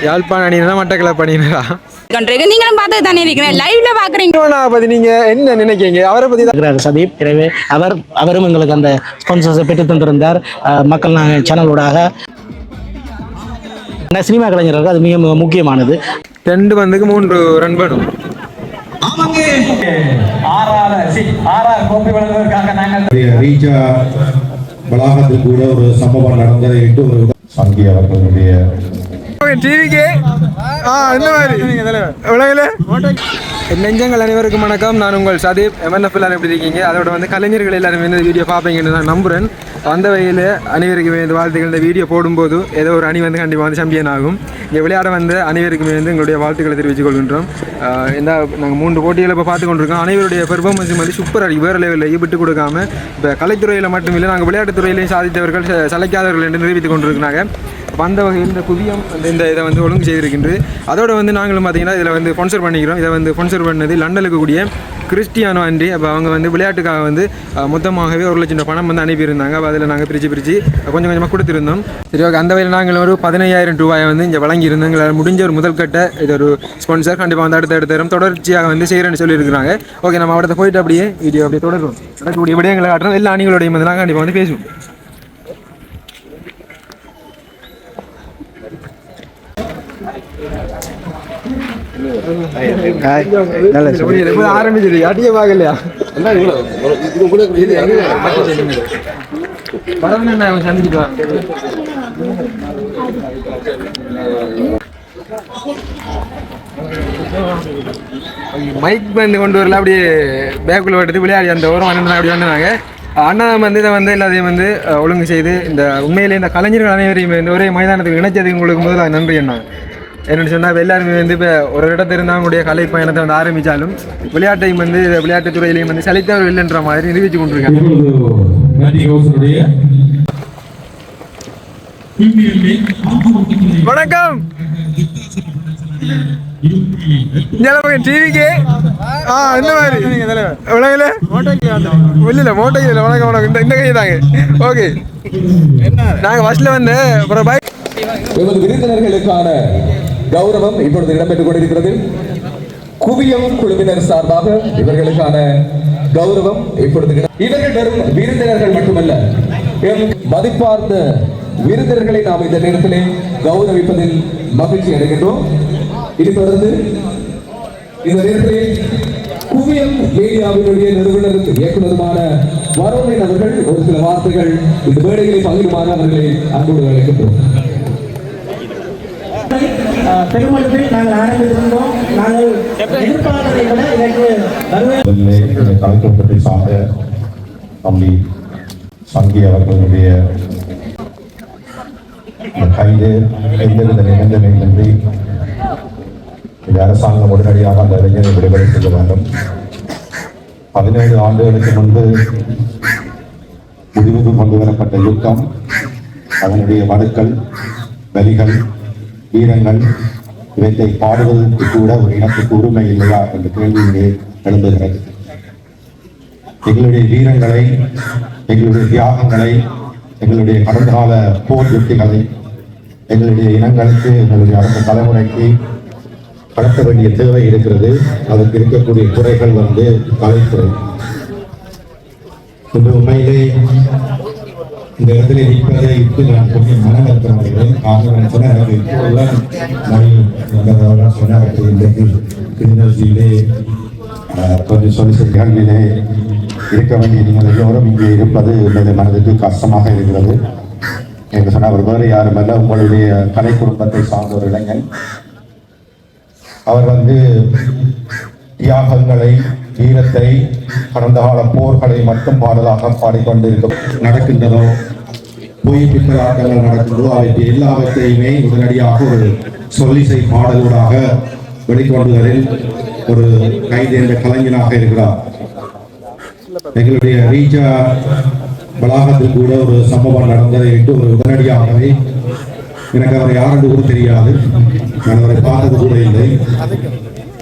யாழ்ப்பாண அணியினா மட்டக்களப்பு அணியினரா? நீங்களும் பார்த்து தானே இருக்கிறேன், லைவ்ல பாக்குறீங்க. பத்தி நீங்க என்ன நினைக்கிறீங்க? அவரை பத்தி இருக்கிறார் சதீப். எனவே அவரும் எங்களுக்கு அந்த ஸ்பான்சர்ஸை பெற்று தந்திருந்தார். மக்கள் நாங்கள் சேனலோடாக சினிமா கலைஞர்கள் அது மிக முக்கியமானது. 2 பந்துக்கு 3 ரன் பண்ணும். வளாகத்தில் கூட ஒரு சம்பவம் நடந்ததை விட்டு ஒரு சங்கி அவர்களுடைய டிவிக்கு இந்த மாதிரி நெஞ்சங்கள் அனைவருக்கும் வணக்கம். நான் உங்கள் சதீப். MNF எல்லாரும் எப்படி இருக்கீங்க? அதோட வந்து கலைஞர்கள் எல்லாரும் இந்த வீடியோ பார்ப்பீங்கன்னு நான் நம்புகிறேன். அந்த வகையில் அனைவருக்குமே இந்த வாழ்த்துக்கள். இந்த வீடியோ போடும்போது ஏதோ ஒரு அணி வந்து கண்டிப்பாக வந்து சாம்பியன் ஆகும். இங்கே விளையாட வந்து அனைவருக்குமே வந்து எங்களுடைய வாழ்த்துக்களை தெரிவித்துக் கொள்கின்றோம். இந்த நாங்கள் 3 போட்டிகளை இப்போ பார்த்து கொண்டிருக்கோம். அனைவருடைய பெர்ஃபார்மன்ஸ் வந்து சூப்பராக இருக்குது. வேறு லெவலில் விட்டு கொடுக்காம இப்போ கலைத்துறையில் மட்டுமில்லை, நாங்கள் விளையாட்டுத்துறையிலையும் சாதித்தவர்கள் சளைக்காதவர்கள் என்று நிரூபித்துக் கொண்டிருக்கிறாங்க. அந்த வகையில் இந்த புதியம் இந்த இதை வந்து ஒழுங்கு செய்திருக்கின்றது. அதோடு வந்து நாங்களும் பார்த்திங்கன்னா இதில் வந்து ஸ்பான்சர் பண்ணிக்கிறோம். இதை வந்து ஸ்பான்சர் பண்ணது லண்டனுக்கு கூடிய கிறிஸ்டியானோ அன்றி. அப்போ அவங்க வந்து விளையாட்டுக்காக வந்து மொத்தமாகவே 1 லட்சம் பணம் வந்து அனுப்பியிருந்தாங்க. அப்போ அதில் நாங்கள் பிரித்து கொஞ்சம் கொஞ்சமாக கொடுத்துருந்தோம். சரி, ஓகே. அந்த வகையில் நாங்கள் ஒரு 15,000 ரூபாயை வந்து இங்கே வழங்கியிருந்தோம். எங்களால் முடிஞ்ச ஒரு முதல் கட்ட இது ஒரு ஸ்பான்சர் கண்டிப்பாக வந்து அடுத்த தரம் தொடர்ச்சியாக வந்து செய்கிறேன்னு சொல்லியிருக்கிறாங்க. ஓகே, நம்ம அவடத்தை போயிட்டு அப்படியே வீடியோ அப்படியே தொடரும். நடக்கக்கூடிய விடயங்களை காட்டுறோம். எல்லா அணிகளோடையும் வந்து நாங்கள் கண்டிப்பாக வந்து பேசுவோம். ஆரம்பிச்சிருக்கு அடியே பார்க்கலையா? சந்திச்சுட்டு மைக் வந்து கொண்டு வரல, அப்படியே பேக்குள்ள விட்டுட்டு விளையாடி அந்த ஓரம் அண்ணன் அப்படி வந்தாங்க. அண்ணா வந்து இதை வந்து எல்லாத்தையும் வந்து ஒழுங்கு செய்து இந்த உண்மையிலே இந்த கலைஞர்கள் அனைவரையும் இந்த ஒரே மைதானத்துக்கு இணைச்சதுக்கு உங்களுக்கு முதல்ல நன்றி அண்ணா. என்னென்னு சொன்னால் எல்லாருமே வந்து இப்போ ஒரு இடத்திலிருந்து அவங்களுடைய கலை பயணத்தை வந்து ஆரம்பித்தாலும் விளையாட்டையும் வந்து விளையாட்டுத் துறையிலையும் வந்து சலித்தவர்கள் இல்லைன்ற மாதிரி நிரூபித்து கொண்டிருக்காங்க. வணக்கம். டிவிக்கு இந்த மாதிரி உலகில இல்ல மோட்டோ இல்லை. வணக்கம் வணக்கம். இந்த கை தாங்க. ஓகே, நாங்கள் ஃபர்ஸ்ட்ல வந்து அப்புறம் பைக் விருந்தினர்களுக்கான கௌரவம் இப்பொழுது இடம்பெற்றுக் கொண்டிருக்கிறது. குவியம் குழுவினர் சார்பாக இவர்களுக்கான கௌரவம் இப்பொழுது இவர்கள் வெறும் விருந்தினர்கள் மட்டுமல்ல, மதிப்பார்ந்த விருந்தினர்களை நாம் இந்த நேரத்திலே கௌரவிப்பதில் மகிழ்ச்சி அடைகின்றோம். இது தொடர்ந்து இந்த நேரத்திலே குவியம் மீடியாவினுடைய நிறுவனர் இயக்குநருமான வருணன் அவர்கள் ஒரு சில வார்த்தைகள் இந்த மேடைகளை பகிருமாறு அவர்களை அன்போடு அழைக்கின்றோம். பெருமளவில் நாங்கள் ஆரம்பித்திருந்தோம். நாங்கள் எதிர்பார்த்ததை விட கலைக்குழுப்பத்தை சார்ந்த தம்பி சங்கி அவர்களுடைய கைது எந்தவித நிபந்தனையின்றி இந்த அரசாங்கம் உடனடியாக அந்த இளைஞரை விடுதலை செய்ய வேண்டும். 17 ஆண்டுகளுக்கு முன்பு முடிவுக்கு கொண்டு வரப்பட்ட யுத்தம், அதனுடைய வடுக்கள், வலிகள், வீரங்கள் இவற்றை பாடுவதற்கு கூட ஒரு இனத்துக்கு உரிமை இல்லையா என்ற கேள்வியிலே எழும்புகிறது. எங்களுடைய வீரங்களை, எங்களுடைய தியாகங்களை, எங்களுடைய கடந்த கால போர் யுக்திகளை எங்களுடைய இனங்களுக்கு, எங்களுடைய அடுத்த தலைமுறைக்கு கடத்த வேண்டிய தேவை இருக்கிறது. அதற்கு இருக்கக்கூடிய துறைகள் வந்து கலைத்துறை. இன்று உண்மையிலே இந்த இடத்துல நிற்பதை இட்டு நான் கொஞ்சம் மனவருத்தம் அடைகிறேன். காரணம் சொன்ன எனக்கு இப்போதுதான் மணி சொன்னார்கள் இன்றைக்கு கிளிநொச்சியிலே கொஞ்சம் சொல்லி நிகழ்விலே இருக்க வேண்டிய நீங்கள் எல்லோரும் இங்கே இருப்பது எனது மனதுக்கு கஷ்டமாக இருக்கிறது என்று சொன்னால் அவர் வேறு யாருமல்ல, உங்களுடைய கலை குடும்பத்தை சார்ந்த ஒரு இளைஞன். அவர் வந்து தியாகங்களை, வீரத்தை, கடந்த கால போர்களை மட்டும் பாடலாக பாடிக்கொண்டு நடக்கின்றதோ, புயிப்பித்தலாட்டங்கள் நடக்கின்றதோ, அவற்றை எல்லாவற்றையுமே உடனடியாக ஒரு சொல்லிசை பாடலூடாக வெளிக்கொண்டுவதில் ஒரு கைதேர்ந்த கலைஞனாக இருக்கிறார். எங்களுடைய ரீஜா வளாகத்தில் கூட ஒரு சம்பவம் நடந்ததை விட்டு ஒரு உடனடியாகவே எனக்கு அவரை யாரென்று கூட தெரியாது, நான் அவரை பார்த்தது கூட இல்லை,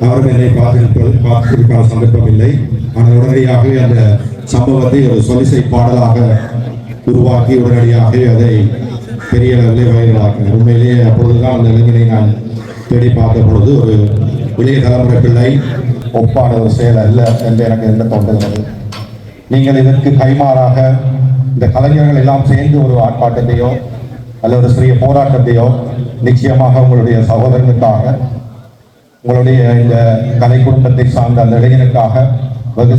அவரும் என்னை பார்த்திருக்கான சந்தர்ப்பம் இல்லை. ஆனால் உடனடியாக அந்த சம்பவத்தை ஒரு சொலிசை பாடலாக உருவாக்கி உடனடியாக அதை பெரிய அளவிலே வைரலாக உண்மையிலேயே அப்பொழுதுதான் அந்த இளைஞரை நான் தேடி பார்த்த பொழுது ஒரு இளைய தலைமுறை பிள்ளை ஒப்பான ஒரு செயல் அல்ல என்று எனக்கு என்ன தோன்றுகிறது. நீங்கள் இதற்கு கைமாறாக இந்த கலைஞர்கள் எல்லாம் சேர்ந்து ஒரு ஆர்ப்பாட்டத்தையோ அல்லது ஒரு சிறிய போராட்டத்தையோ நிச்சயமாக உங்களுடைய சகோதரனுக்காக, உங்களுடைய இந்த கலை குடும்பத்தை சார்ந்த அந்த இளைஞனுக்காக வெகு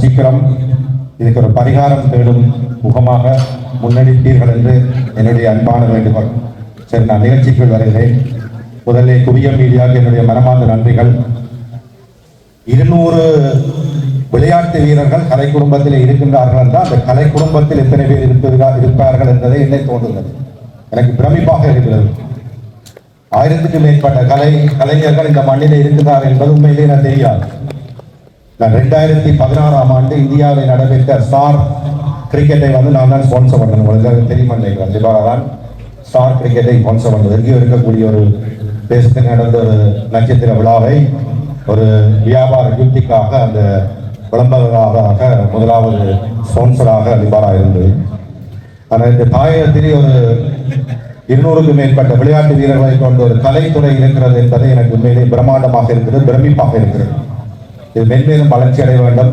சீக்கிரம் இதுக்கு ஒரு பரிகாரம் தேடும் முகமாக முன்னெடுப்பீர்கள் என்று என்னுடைய அன்பான வேண்டுகோள். சரி, நான் நிகழ்ச்சிக்குள் வருகிறேன். முதலில் குவியம் மீடியாவுக்கு என்னுடைய மனமார்ந்த நன்றிகள். 200 விளையாட்டு வீரர்கள் கலை குடும்பத்தில் இருக்கின்றார்கள் என்றால் அந்த கலை குடும்பத்தில் எத்தனை பேர் இருப்பார்கள் என்பதை என்னை தோன்றுகிறது. எனக்கு பிரமிப்பாக இருக்கிறது. 1000க்கும் மேற்பட்ட கலைஞர்கள் இந்த மண்ணில் இருக்கிறார் என்பது உண்மையிலே நான் தெரியாது. நான் 2016ஆம் ஆண்டு இந்தியாவில் நடைபெற்ற ஸ்டார் கிரிக்கெட்டை நான் தான் ஸ்பான்சர் பண்ணேன். உங்களுக்கு தெரியுமா நினைக்கிறேன். தான் ஸ்டார் கிரிக்கெட்டை ஸ்பான்சர் பண்ணது. எங்கேயும் இருக்கக்கூடிய ஒரு தேசத்தில் நடந்த ஒரு நட்சத்திர விழாவை ஒரு வியாபார யுக்திக்காக அந்த விளம்பரராக முதலாவது ஸ்பான்சராக லிபாரா இருந்தது. ஆனால் இந்த தாயகத்திலே ஒரு 200க்கும் மேற்பட்ட விளையாட்டு வீரர்களை கொண்ட ஒரு கலைத்துறை இருக்கிறது என்பதை எனக்கு உண்மையிலே பிரம்மாண்டமாக இருக்கிறது, பிரமிப்பாக இருக்கிறது. இது மென்மேலும் வளர்ச்சி அடைய வேண்டும்.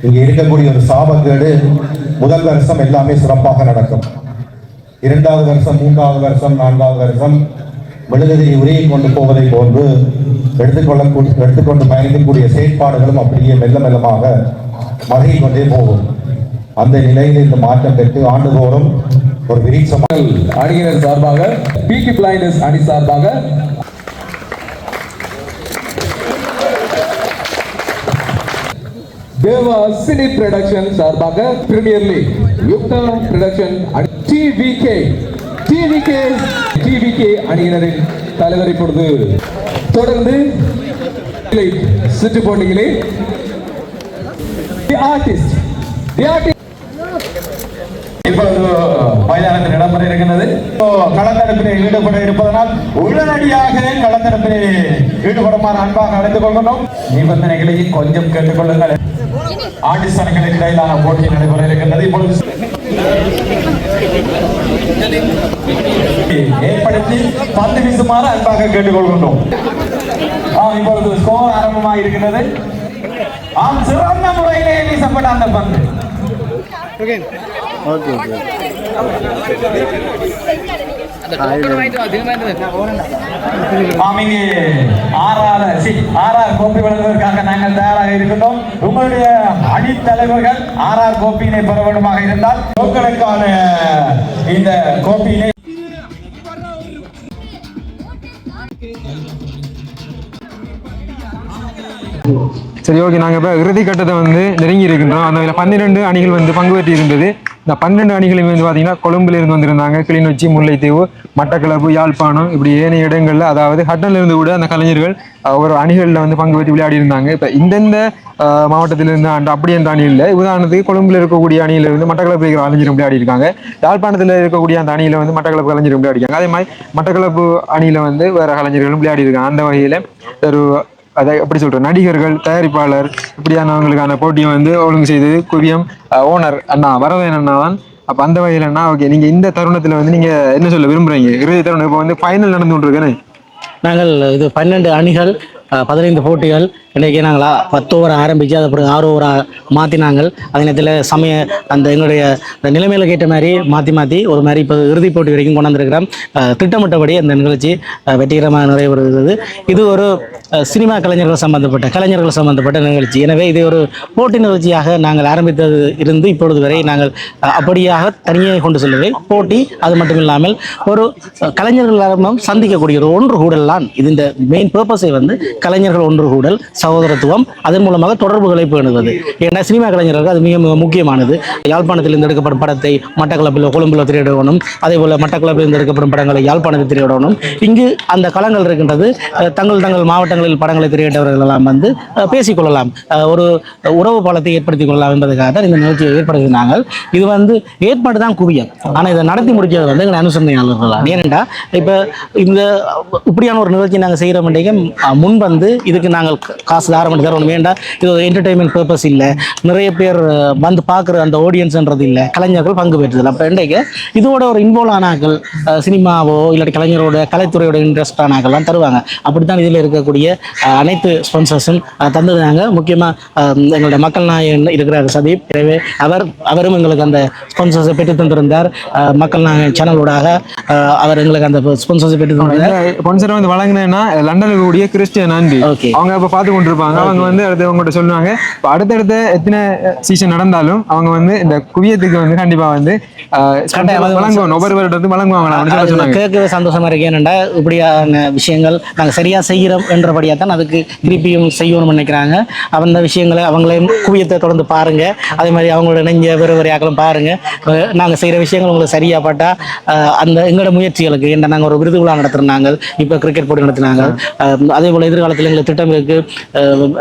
இங்கே இருக்கக்கூடிய ஒரு சாபக்கேடு, முதல் வருஷம் எல்லாமே சிறப்பாக நடக்கும். 2வது வருஷம், 3வது வருஷம், 4வது வருஷம் மெழுகுதிரி உரையை கொண்டு போவதை போன்று எடுத்துக்கொண்டு பயணிக்கக்கூடிய செயற்பாடுகளும் அப்படியே மெல்ல மெல்லமாக மருகி கொண்டே போகும். அந்த நிலையில் இந்த மாற்றம் பெற்று ஆண்டுதோறும் ஒரு விரீட்சமாக அணியினர் சார்பாக, பீக்கி பிளைண்டர்ஸ் அணி சார்பாக தேவா சினி ப்ரொடக்ஷன் சார்பாக premier league Yukta production TVK அணியினரின் தலைவர் இப்பொழுது தொடர்ந்து சுற்று போட்டிகளே இப்பொழுது மைதானத்தில் இடம்பெற இருக்கிறது. களத்தரப்பில் ஈடுபட இருப்பதனால் உடனடியாக களத்தரப்பில் ஈடுபடுமாறு அன்பாக அழைத்துக் கொள்கிறோம். நிபந்தனைகளை கொஞ்சம் கேட்டுக்கொள்ளுங்கள். ஆண்டிஸ்தனங்களுக்கு இடையிலான போட்டி நடைபெற இருக்கின்றது. இப்பொழுது ஏற்படுத்தி பந்து வீசுமாறு அன்பாக கேட்டுக்கொள்கின்றோம். இப்பொழுது ஸ்கோர் ஆரம்பமாக இருக்கிறது. சிறந்த முறையிலே வீசப்பட்ட அந்த பந்து ஆர்ஆர் கோப்பை வழங்குவதற்காக நாங்கள் தயாராக இருக்கின்றோம். உங்களுடைய அணித்தலைவர்கள் ஆர்ஆர் கோப்பியினை பெற வேண்டுமாக இருந்தால் மக்களுக்கான இந்த கோப்பியினை சரி, ஓகே. நாங்கள் இப்போ இறுதி கட்டத்தை நெருங்கி இருக்கின்றோம். அந்த 12 அணிகள் பங்கு பெற்று இருந்தது. இந்த 12 அணிகளையும் பார்த்தீங்கன்னா கொழும்புலேருந்து வந்திருந்தாங்க. கிளிநொச்சி, முல்லைத்தீவு, மட்டக்களப்பு, யாழ்ப்பாணம், இப்படி ஏனைய இடங்களில், அதாவது ஹட்டன்லேருந்து கூட அந்த கலைஞர்கள் ஒரு அணிகளில் பங்கு பெற்று விளையாடி இருந்தாங்க. இப்போ இந்தந்த மாவட்டத்திலிருந்து அப்படி என்ற அணி இல்லை. உதாரணத்துக்கு கொழும்புல இருக்கக்கூடிய அணியிலிருந்து மட்டக்களப்பு இருக்கிற கலைஞரும் விளையாடி இருக்காங்க. யாழ்ப்பாணத்தில் இருக்கக்கூடிய அந்த அணியில் மட்டக்களப்பு கலைஞரும் விளையாடிருக்காங்க. அதே மாதிரி மட்டக்களப்பு அணியில் வேறு கலைஞர்களும் விளையாடி இருக்காங்க. அந்த வகையில் ஒரு அதை எப்படி சொல்கிறேன், நடிகர்கள், தயாரிப்பாளர் இப்படியானவங்களுக்கான போட்டியை ஒழுங்கு செய்தது குவியம் ஓனர் அண்ணா வரதன் அண்ணா தான். அப்போ அந்த வகையில் அண்ணா, ஓகே, நீங்கள் இந்த தருணத்தில் நீங்கள் என்ன சொல்ல விரும்புகிறீங்க? இறுதி தருணம் இப்போ ஃபைனல் நடந்து கொண்டிருக்கேன்னு. நாங்கள் இது 12 அணிகள் 15 போட்டிகள். இன்றைக்கி நாங்கள் 10 ஓவர் ஆரம்பித்து அது அப்புறம் 6 ஓவர் மாற்றினாங்கள். அதே நேரத்தில் அந்த எங்களுடைய நிலைமையில ஏற்ற மாதிரி மாற்றி ஒரு மாதிரி இப்போ இறுதிப் போட்டி வரைக்கும் கொண்டாந்துருக்கிறோம். திட்டமிட்டபடி அந்த நிகழ்ச்சி வெற்றிகரமாக நிறைவேறுகிறது. இது ஒரு சினிமா கலைஞர்கள் சம்பந்தப்பட்ட நிகழ்ச்சி. எனவே இது ஒரு போட்டி நிகழ்ச்சியாக நாங்கள் ஆரம்பித்தது இருந்து இப்பொழுது வரை நாங்கள் அப்படியாக தனியாக கொண்டு செல்லவில்லை. போட்டி அது மட்டும் இல்லாமல் ஒரு கலைஞர்கள் சந்திக்கக்கூடிய ஒரு ஒன்று கூடல். இது இந்த மெயின் பர்பஸை கலைஞர்கள் ஒன்று கூடல், சகோதரத்துவம், அதன் மூலமாக தொடர்புகளை பேணுவது. ஏன்னா சினிமா கலைஞர்கள் அது மிக மிக முக்கியமானது. யாழ்ப்பாணத்திலிருந்து எடுக்கப்படும் படத்தை மட்டக்களப்பில், கொழும்புல திரையிடணும். அதே போல் மட்டக்களப்பிலிருந்து எடுக்கப்படும் படங்களை யாழ்ப்பாணத்தில் திரையிடணும். இங்கு அந்த களங்கள் இருக்கின்றது. தங்கள் மாவட்டங்கள் சேனல்களில் படங்களை திரையிட்டவர்கள் எல்லாம் வந்து பேசிக்கொள்ளலாம், ஒரு உறவு பாலத்தை ஏற்படுத்திக் கொள்ளலாம் என்பதற்காக தான் இந்த நிகழ்ச்சியை ஏற்படுத்தினாங்க. இது வந்து ஏற்பாடு தான் குவியம், ஆனால் இதை நடத்தி முடிக்கிறது வந்து எங்களை அனுசரணையாளர்கள் தான். ஏனென்றா இப்போ இந்த இப்படியான ஒரு நிகழ்ச்சி நாங்கள் செய்கிற மாட்டேங்க முன் வந்து இதுக்கு நாங்கள் காசு தாரமட்டி தரணும் வேண்டாம், இது ஒரு என்டர்டெயின்மெண்ட் பர்பஸ் இல்லை, நிறைய பேர் வந்து பார்க்குற அந்த ஆடியன்ஸ்ன்றது இல்லை, கலைஞர்கள் பங்கு பெற்றதில்லை. அப்போ இன்றைக்கு இதோட ஒரு இன்வால்வ் ஆனாக்கள் சினிமாவோ இல்லாட்டி கலைஞரோட கலைத்துறையோட இன்ட்ரெஸ்ட் ஆனாக்கள்லாம் தருவாங்க. அப்படித்தான் இதில் இருக்கக்கூடிய அனைத்து ஸ்பான்சர்ஸும் தந்துருந்தாங்க. முக்கியமாக எங்களுடைய மக்கள் நாயகன் இருக்கிறார் சதீப், எனவே அவரும் எங்களுக்கு அந்த ஸ்பான்சர்ஸை பெற்று தந்திருந்தார். மக்கள் நாயகன் சேனலோடாக அவர் எங்களுக்கு அந்த ஸ்பான்சர்ஸை பெற்று தந்தார். ஸ்பான்சர் வந்து வழங்கினேன்னா லண்டனில் கூடிய கிறிஸ்டியன் ஆண்டி அவங்க இப்போ பார்த்து கொண்டிருப்பாங்க. அவங்க வந்து அடுத்து அவங்ககிட்ட சொல்லுவாங்க, இப்போ அடுத்தடுத்த எத்தனை சீசன் நடந்தாலும் அவங்க வந்து இந்த குவியத்துக்கு வந்து கண்டிப்பாக வந்து வழங்குவாங்க, ஒவ்வொரு வருடத்தும் வழங்குவாங்க. கேட்கவே சந்தோஷமா இருக்கு. ஏனென்றா இப்படியான விஷயங்கள் நாங்கள் சரியா செய்கிறோம் என்றபடியாக தான் அதுக்கு திருப்பியும் செய்யணும்னு நினைக்கிறாங்க. அந்த விஷயங்களை அவங்களையும் குவியத்தை தொடர்ந்து பாருங்க, அதே மாதிரி அவங்களோட நெஞ்ச வெறுவரையாக்களும் பாருங்க. நாங்கள் செய்கிற விஷயங்கள் உங்களுக்கு சரியா பட்டா அந்த எங்களோட முயற்சிகளுக்கு என்ன நாங்கள் ஒரு விருது விழா நடத்துறாங்க, இப்போ கிரிக்கெட் போட்டி நடத்தினாங்க. அதே போல் எதிர்காலத்தில் எங்களுக்கு திட்டம் இருக்கு,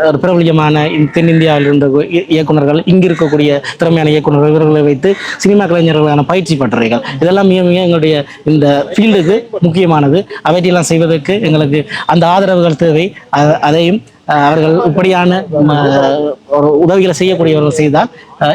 ஒரு பிரபலியமான தென்னிந்தியாவில் இருந்த இயக்குநர்கள், இங்கு இருக்கக்கூடிய திறமையான இயக்குநர்கள், இவர்களை வைத்து சினிமா கலைஞர்களான பயிற்சி பட்டறைகள், இதெல்லாம் மிக மிக எங்களுடைய இந்த ஃபீல்டுக்கு முக்கியமானது. அவற்றையெல்லாம் செய்வதற்கு எங்களுக்கு அந்த ஆதரவுகள் தேவை. அதையும் அவர்கள் இப்படியான ஒரு உதவிகளை செய்யக்கூடியவர்கள் செய்தால்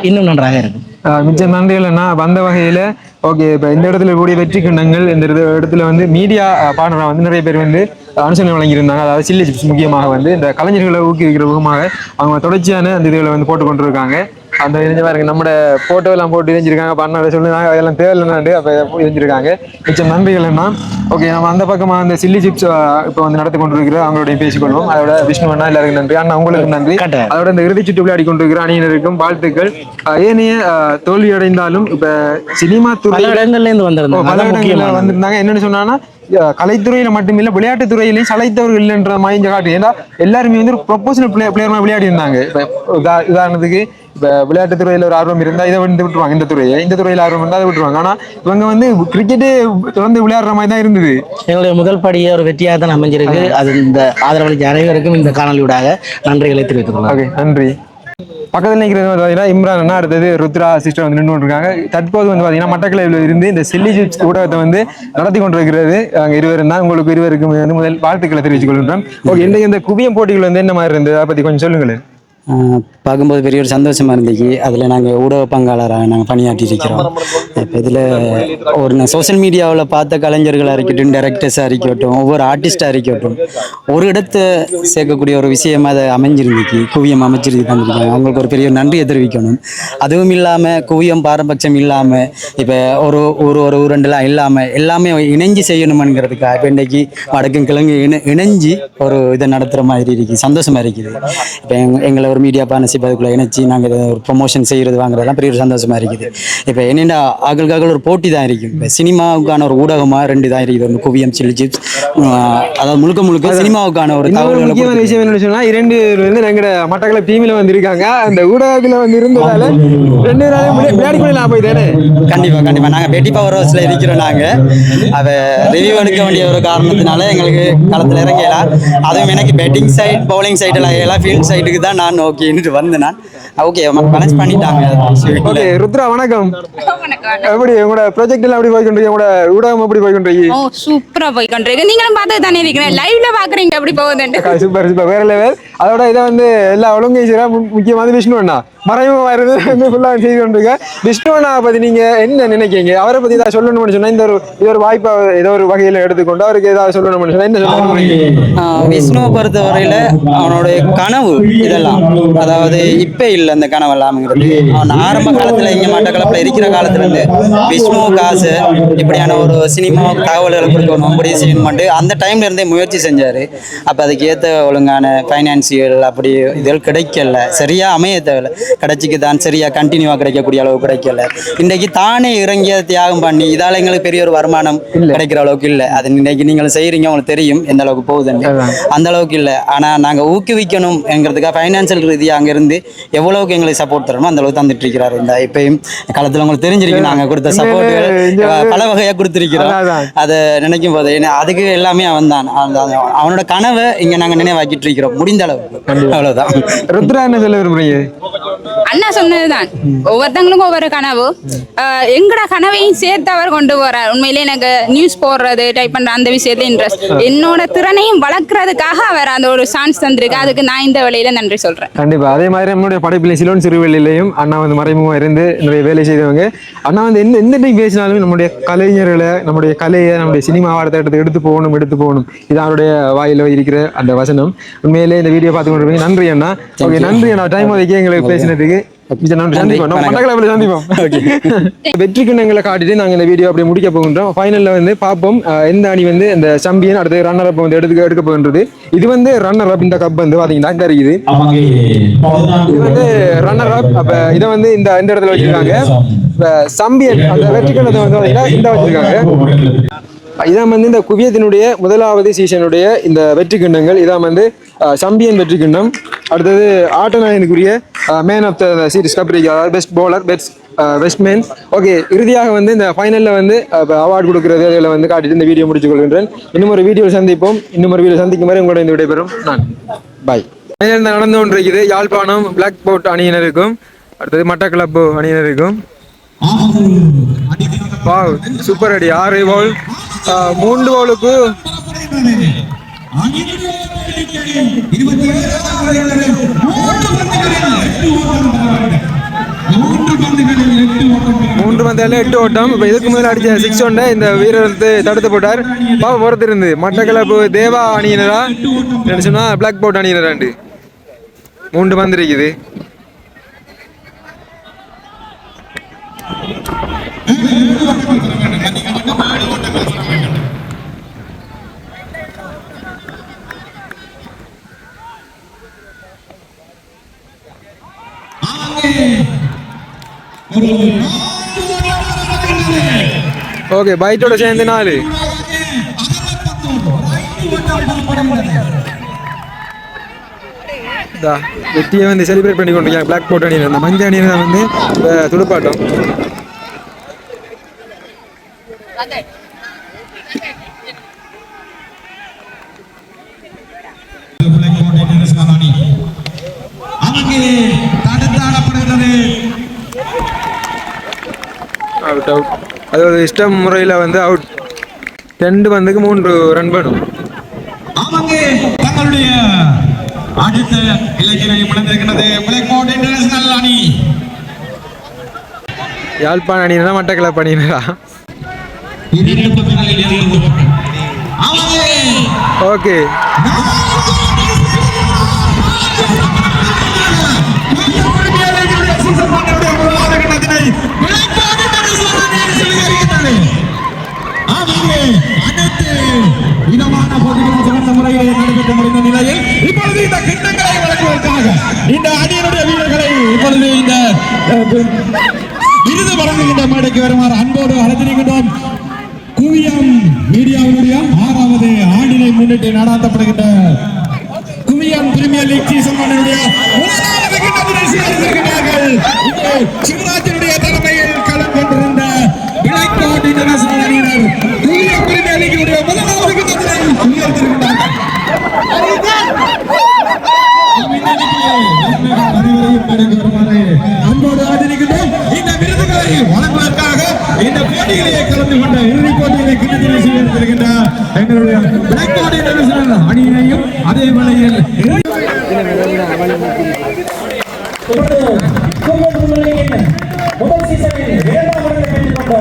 இன்னும் நன்றாக இருக்கும். மிச்ச நன்றிகள்னா வந்த வகையில் ஓகே. இப்போ இந்த இடத்துல கூடிய வெற்றி கிண்ணங்கள் இந்த இடத்துல வந்து மீடியா பார்ட்னராக வந்து நிறைய பேர் வந்து அனுசரணை வழங்கியிருந்தாங்க. அதாவது சில்லி சிப்ஸ் முக்கியமாக வந்து இந்த கலைஞர்களை ஊக்குவிக்கிற விதமாக அவங்க தொடர்ச்சியான அந்த இதுகளை வந்து போட்டு கொண்டு இருக்காங்க. அந்த இணைஞ்ச பாருங்க, நம்மளோட போட்டோ எல்லாம் போட்டு இணைஞ்சிருக்காங்க, பண்ண சொல்லுறாங்க, அதெல்லாம் தேவையில்லைன்னாண்டு அப்போ இணைஞ்சிருக்காங்க. மிச்சம் நன்றிகள் என்ன. ஓகே, நம்ம அந்த பக்கமாக அந்த சில்லி சிப்ஸ் இப்போ வந்து நடத்தி கொண்டிருக்கிறோம், அவங்களோட பேசிக்கொள்வோம். அதோட விஷ்ணு அண்ணா எல்லாருக்கும் நன்றி. அண்ணா உங்களுக்கு நன்றி. அதோட இந்த இறுதி சுற்று விளையாடி கொண்டிருக்கிற அணியினருக்கும் வாழ்த்துக்கள். ஏனைய தோல்வி அடைந்தாலும் இப்ப சினிமா துறை பல இடங்கள்ல வந்திருந்தாங்க. என்னன்னு சொன்னா கலைத்துறையில மட்டுமில்ல விளையாட்டு துறையிலையும் சளைத்தவர்கள் இல்லைன்ற மாதிரி காட்டு. ஏன்னா எல்லாருமே வந்து ஒரு ப்ரொபோஷனல் பிளேயர் விளையாடி இருந்தாங்க. இப்ப உதாரணத்துக்கு இப்ப விளையாட்டு துறையில ஒரு ஆர்வம் இருந்தா இதை வந்து விட்டுருவாங்க, இந்த துறையில ஆர்வம் இருந்தா அதை விட்டுருவாங்க. ஆனா இவங்க வந்து கிரிக்கெட்டே தொடர்ந்து விளையாடுற மாதிரி தான் இருந்தது. எங்களுடைய முதல் படியே ஒரு வெற்றியாக தான் அமைஞ்சிருக்கு. அது இந்த ஆதரவளித்த அனைவருக்கும் இந்த காணொலியூடாக நன்றிகளை தெரிவித்துக் கொள்ளலாம். ஓகே, நன்றி. பக்கத்தில் நிற்கிறது வந்து பார்த்தீங்கன்னா இம்ரான் அண்ணா, அடுத்தது ருத்ரா சிஸ்டர் வந்து நின்று கொண்டிருக்காங்க. தற்போது வந்து பார்த்தீங்கன்னா மட்டக்களப்பில் இருந்து இந்த சில்லி சிப்ஸ் ஊடகத்தை வந்து நடத்தி கொண்டிருக்கிறது அங்கே இருவரும் தான். உங்களுக்கு இருவருக்கும் வந்து முதல் வாழ்த்துக்களை தெரிவித்துக் கொள்கின்றோம். ஓகே, இந்த குவியம் போட்டிகள் வந்து என்ன மாதிரி இருந்தது, அதை பற்றி கொஞ்சம் சொல்லுங்களேன். பார்க்கும்போது பெரிய ஒரு சந்தோஷமாக இருந்துச்சு. அதில் நாங்கள் ஊடக பங்காளராக நாங்கள் பணியாற்றி இருக்கிறோம். இப்போ இதில் ஒரு சோசியல் மீடியாவில் பார்த்த கலைஞர்களாக இருக்கட்டும், டைரக்டர்ஸாக இருக்கட்டும், ஒவ்வொரு ஆர்டிஸ்டாக இருக்கட்டும், ஒரு இடத்தை சேர்க்கக்கூடிய ஒரு விஷயமாக அதை அமைஞ்சிருந்துச்சு. குவியம் அமைச்சிருக்கு தந்திருக்காங்க. அவங்களுக்கு ஒரு பெரிய நன்றியை தெரிவிக்கணும். அதுவும் இல்லாமல் குவியம் பாரபட்சம் இல்லாமல் இப்போ ஒரு ஊரண்டெல்லாம் இல்லாமல் எல்லாமே இணைஞ்சு செய்யணுமாங்கிறதுக்காக இப்போ இன்றைக்கு வடக்கும் கிழங்கு இணைஞ்சு ஒரு இதை நடத்துகிற மாதிரி இருக்குது. சந்தோஷமாக இருக்குது. இப்போ எங்களை ஒரு மீடியா பார்ட்னர்ஷிப் அதுக்குள்ளே இணைச்சி நாங்கள் ஒரு ப்ரொமோஷன் செய்கிறது வாங்குறதுலாம் பெரிய ஒரு சந்தோஷமாக இருக்குது. இப்போ என்னென்னா ஆக்களுக்காக ஒரு போட்டி தான் இருக்கும். இப்போ சினிமாவுக்கான ஒரு ஊடகமாக 2 தான் இருக்குது, ஒரு குவியம் சில்லி சிப்ஸ். அதாவது முழுக்க சினிமாவுக்கான ஒரு முக்கியமான விஷயம் என்னன்னு சொன்னால் 2 வந்து எங்களோட மட்டக்களப்பு டீமில் வந்திருக்காங்க. அந்த ஊடகத்தில் வந்து இருந்ததால 2 நாளையும் விளையாடி கொள்ள நான் போயிட்டேனே. கண்டிப்பாக நாங்கள் பேட்டி பவர் ஹவுஸில் இருக்கிறோம். நாங்கள் அதை ரிவ்யூ எடுக்க வேண்டிய ஒரு காரணத்தினால எங்களுக்கு களத்தில் இறங்கலாம். அதுவும் எனக்கு பேட்டிங் சைட் பவுலிங் சைடெல்லாம் ஃபீல்ட் சைட்டுக்கு தான் நான் ஓகேன்னு வந்தேன். நான் ஓகே மேனேஜ் பண்ணிட்டாங்க. ஓகே, ருத்ரா வணக்கம். எப்படி உங்களோட ப்ராஜெக்ட் எல்லாம் எப்படி போய் கொண்டிருக்கீங்க? உங்களோட ஊடகம் எப்படி போய் கொண்டிருக்கீங்க? ஓ சூப்பரா போய் கொண்டிருக்கு. நீங்களும் பார்த்து தானே இருக்கிறேன், லைவ்ல பாக்குறீங்க எப்படி போகுதுன்னு. சூப்பர் வேற லெவல். அதோட இதை வந்து எல்லா ஒழுங்கு முக்கியமான விஷ்ணு அண்ணா மறைமுகமா இருந்து ஃபுல்லா செய்து கொண்டிருக்க. விஷ்ணு அண்ணா பத்தி நீங்க என்ன நினைக்கிறீங்க? அவரை பத்தி ஏதாவது சொல்லணும்னு சொன்னா இது ஒரு வாய்ப்பா ஏதோ ஒரு வகையில எடுத்துக்கொண்டு அவருக்கு ஏதாவது சொல்லணும்னு சொன்னா என்ன சொல்ல? விஷ்ணுவை பொறுத்தவரையில அவனுடைய கனவு இதெல்லாம், அதாவது இப்ப இல்லை அந்த கனவு எல்லாம்ங்கிறது. அவன் ஆரம்ப காலத்துல இங்க மட்டக்களப்பில் இருக்கிற காலத்துல இருந்து விஷ்ணு காசு இப்படியான ஒரு சினிமா தகவல்களை கொடுக்கணும், அப்படி செய்யணும் அந்த டைம்ல இருந்தே முயற்சி செஞ்சாரு. அப்ப அதுக்கு ஏற்ற ஒழுங்கான ஃபைனான்ஸ் நிகழ்ச்சிகள் அப்படி இதுகள் கிடைக்கல, சரியா அமைய தேவையில்ல, கிடைச்சிக்கு தான் சரியா கண்டினியூவா கிடைக்கக்கூடிய அளவு கிடைக்கல. இன்றைக்கு தானே இறங்கிய தியாகம் பண்ணி இதால எங்களுக்கு பெரிய ஒரு வருமானம் கிடைக்கிற அளவுக்கு இல்லை. அது இன்னைக்கு நீங்கள் செய்யறீங்க, உங்களுக்கு தெரியும் எந்த அளவுக்கு போகுதுன்னு, அந்த அளவுக்கு இல்லை. ஆனா நாங்க ஊக்குவிக்கணும் என்கிறதுக்காக ஃபைனான்சியல் ரீதியாக அங்க இருந்து எவ்வளவுக்கு எங்களுக்கு சப்போர்ட் தரணுமோ அந்த அளவுக்கு தந்துட்டு இருக்கிறாரு. இந்த இப்பயும் காலத்துல உங்களுக்கு தெரிஞ்சிருக்கு நாங்க கொடுத்த சப்போர்ட்டுகள் பல வகையா கொடுத்திருக்கிறோம். அதை நினைக்கும் போது அதுக்கு எல்லாமே அவன் தான், அவனோட கனவை இங்க நாங்க நினைவாக்கிட்டு இருக்கிறோம் முடிந்த அளவுக்கு. அவ்வளவுதான். ருத்ரா என்ன சொல்ல விரும்புறீங்க? அண்ணா சொன்னதுதான், ஒவ்வொருத்தங்களுக்கும் ஒவ்வொரு கனவு. எங்கட கனவையும் சேர்த்து அவர் கொண்டு போறார். உண்மையிலே எனக்கு நியூஸ் போடுறது டைப் பண்ற அந்த விஷயத்துல இன்ட்ரெஸ்ட், என்னோட திறனையும் வளர்க்கறதுக்காக அவர் அந்த ஒரு சான்ஸ் தந்திருக்கு. அதுக்கு நான் இந்த வேலையில நன்றி சொல்றேன். கண்டிப்பா. அதே மாதிரி நம்மளுடைய படைப்பிலை சிலோன் சிறுவெளியிலையும் அண்ணா வந்து மறைமுகமா இருந்து நிறைய வேலை செய்தவங்க. அண்ணா வந்து எந்த டைம் பேசினாலும் நம்முடைய கலைஞர்களை, நம்முடைய கலையை, நம்முடைய சினிமா வார்த்தை எடுத்து போகணும். இது அவருடைய வாயில இருக்கிற அந்த வசனம். உண்மையிலே இந்த வீடியோ பார்த்து கொண்டு நன்றி அண்ணா. ஓகே, நன்றி அண்ணா, டைம் ஒதுக்கி எங்களுக்கு பேசினதுக்கு. வெற்றி கிண்ணங்களை காட்டிட்டு நாங்க இந்த வீடியோ அப்படியே முடிக்க போகின்றோம். ஃபைனல்ல வந்து பார்ப்போம் எந்த அணி வந்து இந்த சாம்பியன் அடுத்து ரன்னர் அப் வந்து எடுக்க போகின்றது. இது வந்து ரன்னர் அப், இந்த கப் வந்து பாத்தீங்கன்னா இந்த இருக்குது, இது வந்து ரன்னர் அப். அப்ப இதை வந்து இந்த இடத்துல வச்சிருக்காங்க. சாம்பியன் அந்த வெற்றி கிண்ணத்தை வந்து பாத்தீங்கன்னா இந்த வச்சிருக்காங்க. இதான் வந்து இந்த குவியத்தினுடைய முதலாவது சீசனுடைய இந்த வெற்றி கிண்ணங்கள். இதான் வந்து சாம்பியன் வெற்றி கிண்ணம். அடுத்தது ஆட்டநாயகனுக்குரிய man of the series cup, அதாவது best bowler, best man. Okay, இறுதியாக வந்து இந்த ஃபைனலில் வந்து அவார்டு கொடுக்குறது அதில் வந்து காட்டிட்டு இந்த வீடியோ முடிச்சு கொள்கின்றேன். இன்னும் ஒரு வீடியோ சந்திப்போம். சந்திக்கும் வரை உங்களோட இந்த விடைபெறும் நான். பாய். ஃபைனல் நடந்து கொண்டிருக்குது. யாழ்ப்பாணம் பிளாக் போட் அணியினருக்கும் அடுத்தது மட்டக்களப்பு அணியினருக்கும். வாவ், சூப்பர் அடி. 6 பவுல், 3 பவுலுக்கு 3 பந்தில் 8 ஓட்டம். இப்போ இதுக்கு முதல்ல அடிச்ச 6 ஒன்றை இந்த வீரர் வந்து தடுத்து போட்டார். பொறுத்து இருந்து மட்டக்களப்பு தேவா அணியினரா சொன்னா பிளாக் போட் அணியினராண்டு 3 பந்து இருக்குது. ஓகே, பைட்டோட சேர்ந்து 4. வெற்றியை வந்து செலிப்ரேட் பண்ணி கொண்டிருக்காங்க பிளாக் போட் அணியினர். அந்த மஞ்சள் அணியினர் வந்து துடுப்பாட்டம். Out out. அது ஒரு இஷ்டம் முறையில் வந்து அவுட். 2 பந்துக்கு 3 ரன் பண்ணும். தங்களுடைய அடுத்த இலக்கினை முடந்திருக்கிறது பிளாக் போட் இன்டர்நேஷனல் அணி. யாழ்ப்பாண அணியினரா மட்டக்களப்பு அணியினரா? ஓகே, இதமான போட்டிகள் சிறந்த முறையில் நடைபெற்று முடிந்த நிலையில் இப்பொழுது இந்த கிண்ணங்களை வழங்குவதற்காக இந்த அணியினுடைய வீரர்களை இப்பொழுது இந்த விருது வழங்குகின்ற மேடைக்கு வருமாறு அன்போடு அழைத்திருக்கின்றோம். குவியம் மீடியாவுடைய 6வது ஆண்டினை முன்னிட்டு நடாத்தப்படுகின்ற குவியம் பிரீமியர் லீக் சீசன் 1 முதலாவது கிண்ணத்தினை சீர்திருக்கிறார்கள். சிவராஜனுடைய தலைமையில் களம் கொண்டிருந்த பிளாக் போட் இன்டர்நேஷனல் அணியினர் குவியம் பிரீமியர் லீக்கினுடைய முதலாவது கிண்ணத்தினை உயர்த்திருக்கிறார்கள். அன்போடு ஆதரிக்கின்றோம். இந்த விருதுகளை வழங்குவதற்காக இந்த போட்டியிலேயே கலந்து கொண்ட இறுதிப் போட்டியிலே கிண்ணத்தினை செய்திருக்கின்ற எங்களுடைய பிளாக் போட் இன்டர்நேஷனல் அணியினையும் அதே வேளையில் முதல் சீசனில் 7ஆம் இடத்தை பெற்றுக் கொண்ட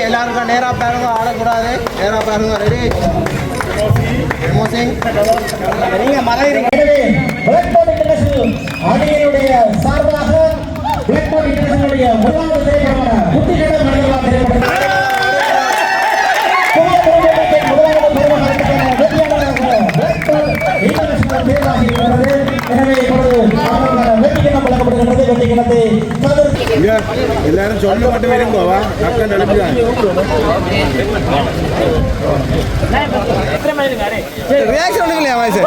எல்லாருக்கும் நேரா பாருங்க, ஆடக்கூடாது. நேரா பாருங்க. ரெடி, நீங்க மலையிறீங்க. பிளாக் போட் இன்டர்நேஷனல் அணியினுடைய சார்பாக பிளாக் போட் இன்டர்நேஷனலுடைய முதலாவது திரைப்படமான குட்டிக்கடை மனிதர்களாக திரைப்படம் கிணத்தை எல்லாரும் சொல்ல மட்டும் இருங்கோவா டக்குன்னு எழுப்பிடுவாங்க. ரியாக்ஷன் ஒன்றும் இல்லையா வாய்ஸ்